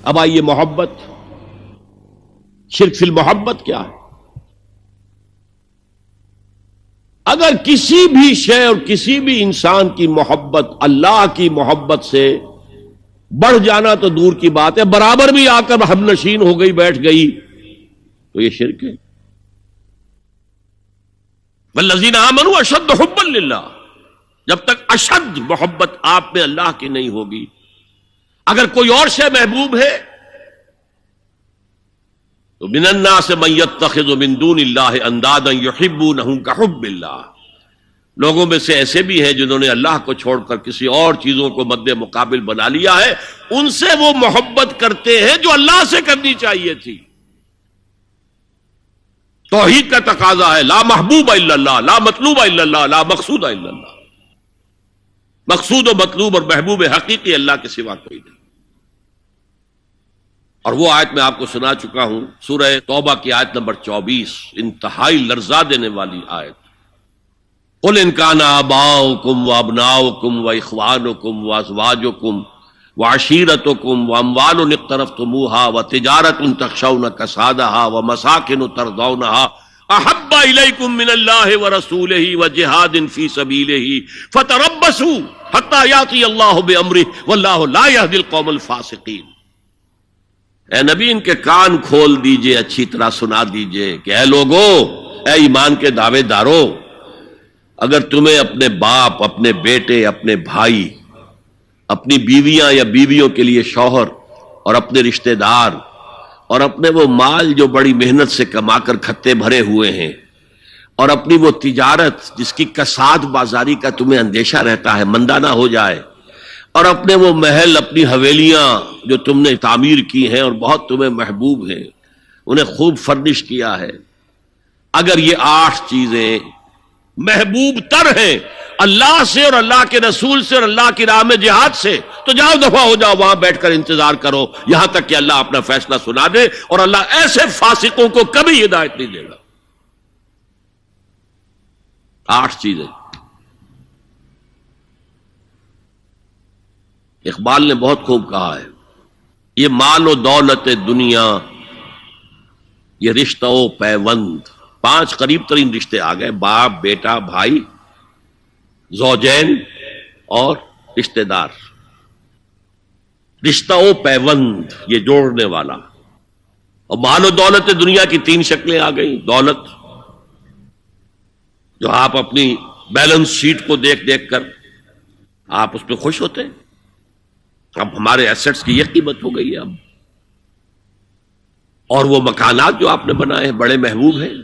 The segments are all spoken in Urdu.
اب آئیے محبت، شرک فی المحبت کیا ہے؟ اگر کسی بھی شے اور کسی بھی انسان کی محبت اللہ کی محبت سے بڑھ جانا تو دور کی بات ہے، برابر بھی آ کر ہم نشین ہو گئی، بیٹھ گئی، تو یہ شرک ہے۔ والذین آمنوا اشد حبا للہ، جب تک اشد محبت آپ میں اللہ کی نہیں ہوگی، اگر کوئی اور شے محبوب ہے تو من الناس من یتخذ من دون اللہ اندادا یحبونہم کحب اللہ، لوگوں میں سے ایسے بھی ہیں جنہوں نے اللہ کو چھوڑ کر کسی اور چیزوں کو مد مقابل بنا لیا ہے، ان سے وہ محبت کرتے ہیں جو اللہ سے کرنی چاہیے تھی۔ توحید کا تقاضا ہے لا محبوب الا اللہ، لا مطلوب الا اللہ، لا مقصود الا اللہ، مقصود و مطلوب اور محبوب حقیقی اللہ کے سوا کوئی نہیں۔ اور وہ آیت میں آپ کو سنا چکا ہوں، سورہ توبہ کی آیت نمبر 24، انتہائی لرزا دینے والی آیت۔ قل ان کان آباؤکم وابناؤکم واخوانکم وازواجکم وعشیرتکم واموال اقترفتموها وتجارۃ تخشون کسادها ومساکن ترضونها احب الیکم من اللہ ورسولہ وجہاد فی سبیلہ فتربصوا حتی یاتی اللہ بامرہ واللہ لا یہدی القوم الفاسقین۔ اے نبی ان کے کان کھول دیجئے، اچھی طرح سنا دیجئے کہ اے لوگو، اے ایمان کے دعوے دارو، اگر تمہیں اپنے باپ، اپنے بیٹے، اپنے بھائی، اپنی بیویاں یا بیویوں کے لیے شوہر اور اپنے رشتہ دار اور اپنے وہ مال جو بڑی محنت سے کما کر کھتے بھرے ہوئے ہیں اور اپنی وہ تجارت جس کی کساد بازاری کا تمہیں اندیشہ رہتا ہے مندہ نہ ہو جائے، اور اپنے وہ محل، اپنی حویلیاں جو تم نے تعمیر کی ہیں اور بہت تمہیں محبوب ہیں، انہیں خوب فرنش کیا ہے، اگر یہ 8 چیزیں محبوب تر ہیں اللہ سے اور اللہ کے رسول سے اور اللہ کی راہ میں جہاد سے، تو جاؤ دفعہ ہو جاؤ، وہاں بیٹھ کر انتظار کرو یہاں تک کہ اللہ اپنا فیصلہ سنا دے، اور اللہ ایسے فاسقوں کو کبھی ہدایت نہیں دے گا۔ 8 چیزیں۔ اقبال نے بہت خوب کہا ہے، یہ مال و دولت دنیا، یہ رشتہ و پیوند، 5 قریب ترین رشتے آ گئے، باپ، بیٹا، بھائی، زوجین اور رشتہ دار۔ رشتہ و پیوند یہ جوڑنے والا۔ اور مال و دولت دنیا کی 3 شکلیں آ گئی۔ دولت جو آپ اپنی بیلنس شیٹ کو دیکھ دیکھ کر آپ اس پہ خوش ہوتے ہیں، اب ہمارے ایسٹس کی یہ قیمت ہو گئی ہے اب، اور وہ مکانات جو آپ نے بنائے ہیں بڑے محبوب ہیں،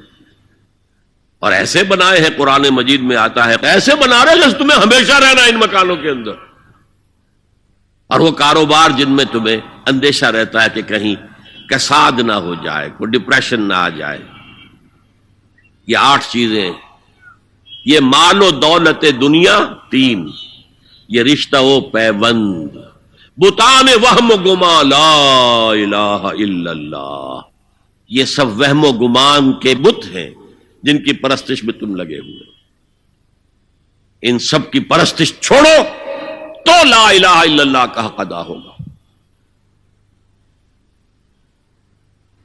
اور ایسے بنائے ہیں، قرآن مجید میں آتا ہے ایسے بنا رہے جس تمہیں ہمیشہ رہنا ان مکانوں کے اندر، اور وہ کاروبار جن میں تمہیں اندیشہ رہتا ہے کہ کہیں کساد نہ ہو جائے، کوئی ڈپریشن نہ آ جائے۔ یہ 8 چیزیں، یہ مال و دولت دنیا 3، یہ رشتہ و پیوند، بتان وہم و گمان لا الہ الا اللہ، یہ سب وہم و گمان کے بت ہیں جن کی پرستش میں تم لگے ہوئے، ان سب کی پرستش چھوڑو تو لا الہ الا اللہ کا حق ادا ہوگا۔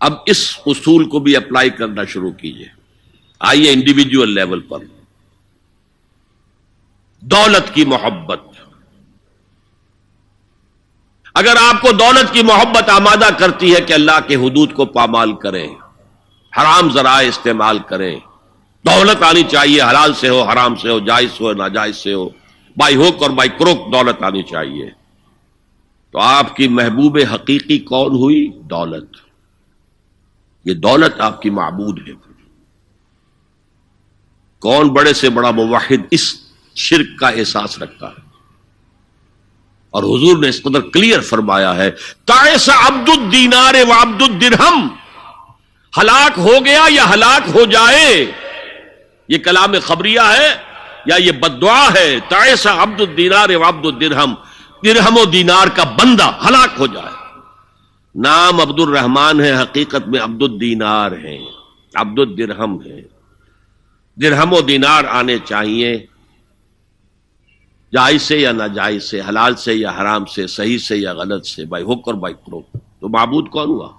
اب اس اصول کو بھی اپلائی کرنا شروع کیجئے۔ آئیے انڈیویجول لیول پر، دولت کی محبت۔ اگر آپ کو دولت کی محبت آمادہ کرتی ہے کہ اللہ کے حدود کو پامال کریں، حرام ذرائع استعمال کریں، دولت آنی چاہیے، حلال سے ہو، حرام سے ہو، جائز سے ہو، ناجائز سے ہو، بائی ہوک اور بائی کروک دولت آنی چاہیے، تو آپ کی محبوب حقیقی کون ہوئی؟ دولت۔ یہ دولت آپ کی معبود ہے۔ کون بڑے سے بڑا موحد اس شرک کا احساس رکھتا ہے؟ اور حضور نے اس قدر کلیئر فرمایا ہے، تعس عبد الدینار وعبد الدرہم، ہلاک ہو گیا یا ہلاک ہو جائے، یہ کلام خبریہ ہے یا یہ بددعا ہے؟ تعس عبد الدینار وعبد الدرہم، درہم و دینار کا بندہ ہلاک ہو جائے۔ نام عبد الرحمن ہے، حقیقت میں عبد الدینار ہے، عبد الدرہم ہے۔ درہم و دینار آنے چاہیے، جائز سے یا ناجائز سے، حلال سے یا حرام سے، صحیح سے یا غلط سے، بائی حق اور بائی کروک۔ تو معبود کون ہوا؟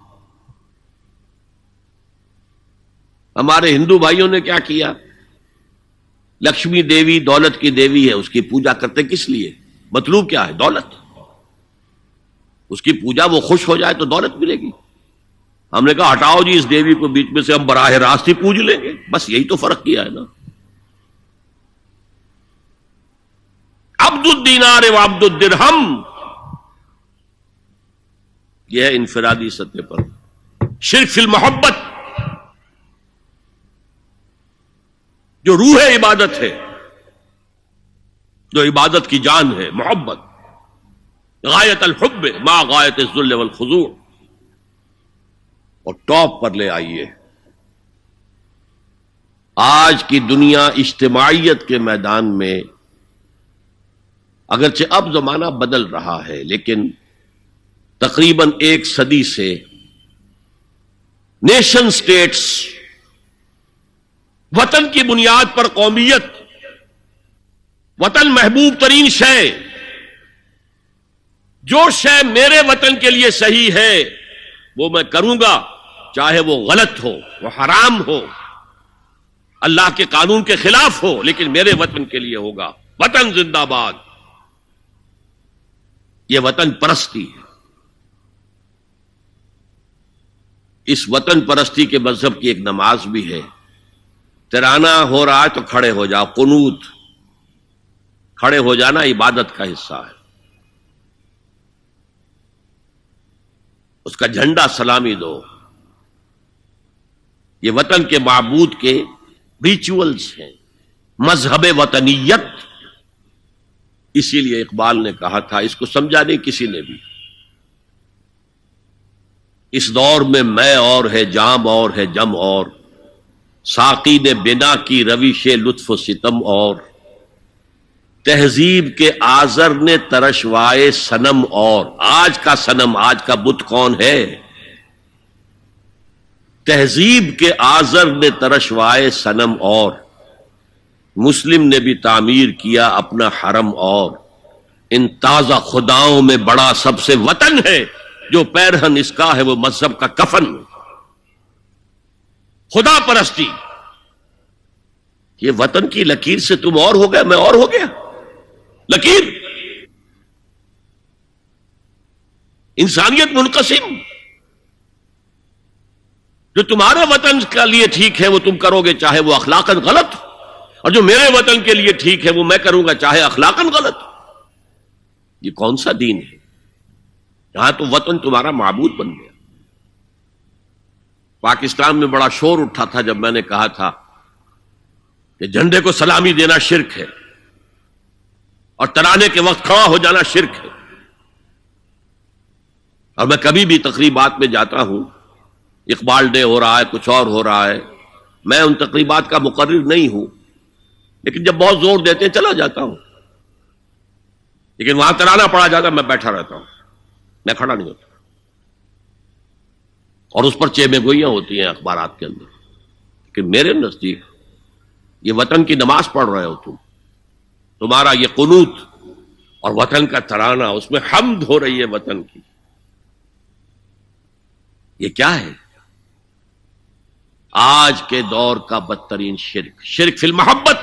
ہمارے ہندو بھائیوں نے کیا کیا؟ لکشمی دیوی دولت کی دیوی ہے، اس کی پوجا کرتے کس لیے؟ مطلوب کیا ہے؟ دولت. اس کی پوجا وہ خوش ہو جائے تو دولت ملے گی. ہم نے کہا ہٹاؤ جی اس دیوی کو بیچ میں سے، ہم براہ راست ہی پوج لیں گے. بس یہی تو فرق کیا ہے نا. عبد الدینار و عبد الدرہم، یہ ہے انفرادی سطح پر. شرک فی المحبت، جو روح عبادت ہے، جو عبادت کی جان ہے، محبت، غایت الحب ما غایت الذل والخضوع. اور ٹاپ پر لے آئیے، آج کی دنیا اجتماعیت کے میدان میں اگرچہ اب زمانہ بدل رہا ہے، لیکن تقریباً 1 صدی سے نیشن سٹیٹس، وطن کی بنیاد پر قومیت، وطن محبوب ترین شے، جو شے میرے وطن کے لیے صحیح ہے وہ میں کروں گا، چاہے وہ غلط ہو، وہ حرام ہو، اللہ کے قانون کے خلاف ہو، لیکن میرے وطن کے لیے ہوگا. وطن زندہ باد. یہ وطن پرستی ہے. اس وطن پرستی کے مذہب کی ایک نماز بھی ہے. ترانہ ہو رہا ہے تو کھڑے ہو جاؤ. قنوت، کھڑے ہو جانا عبادت کا حصہ ہے. اس کا جھنڈا سلامی دو. یہ وطن کے معبود کے ریچولز ہیں، مذہب وطنیت. اسی لیے اقبال نے کہا تھا، اس کو سمجھا نہیں کسی نے بھی، اس دور میں اور ہے، جام اور ہے، جم اور، ساقی نے بنا کی روش لطف و ستم اور، تہذیب کے آزر نے ترشوائے صنم اور. آج کا صنم، آج کا بت کون ہے؟ تہذیب کے آزر نے ترشوائے صنم اور، مسلم نے بھی تعمیر کیا اپنا حرم اور. ان تازہ خداؤں میں بڑا سب سے وطن ہے، جو پیرہن اس کا ہے وہ مذہب کا کفن. خدا پرستی، یہ وطن کی لکیر سے تم اور ہو گئے، میں اور ہو گیا. لکیر، انسانیت منقسم. جو تمہارے وطن کے لیے ٹھیک ہے وہ تم کرو گے، چاہے وہ اخلاقاً غلط ہو، اور جو میرے وطن کے لیے ٹھیک ہے وہ میں کروں گا، چاہے اخلاقاً غلط ہو. یہ کون سا دین ہے؟ یہاں تو وطن تمہارا معبود بن گیا. پاکستان میں بڑا شور اٹھا تھا جب میں نے کہا تھا کہ جھنڈے کو سلامی دینا شرک ہے اور ترانے کے وقت کھڑا ہو جانا شرک ہے. اور میں کبھی بھی تقریبات میں جاتا ہوں، اقبال ڈے ہو رہا ہے، کچھ اور ہو رہا ہے، میں ان تقریبات کا مقرر نہیں ہوں، لیکن جب بہت زور دیتے ہیں چلا جاتا ہوں. لیکن وہاں ترانہ پڑا جاتا میں بیٹھا رہتا ہوں، میں کھڑا نہیں ہوتا. اور اس پر چیمے گوئیاں ہوتی ہیں اخبارات کے اندر. لیکن میرے نزدیک یہ وطن کی نماز پڑھ رہے ہو تمہارا یہ قنوت اور وطن کا ترانہ، اس میں حمد ہو رہی ہے وطن کی. یہ کیا ہے؟ آج کے دور کا بدترین شرک، شرک فی المحبت.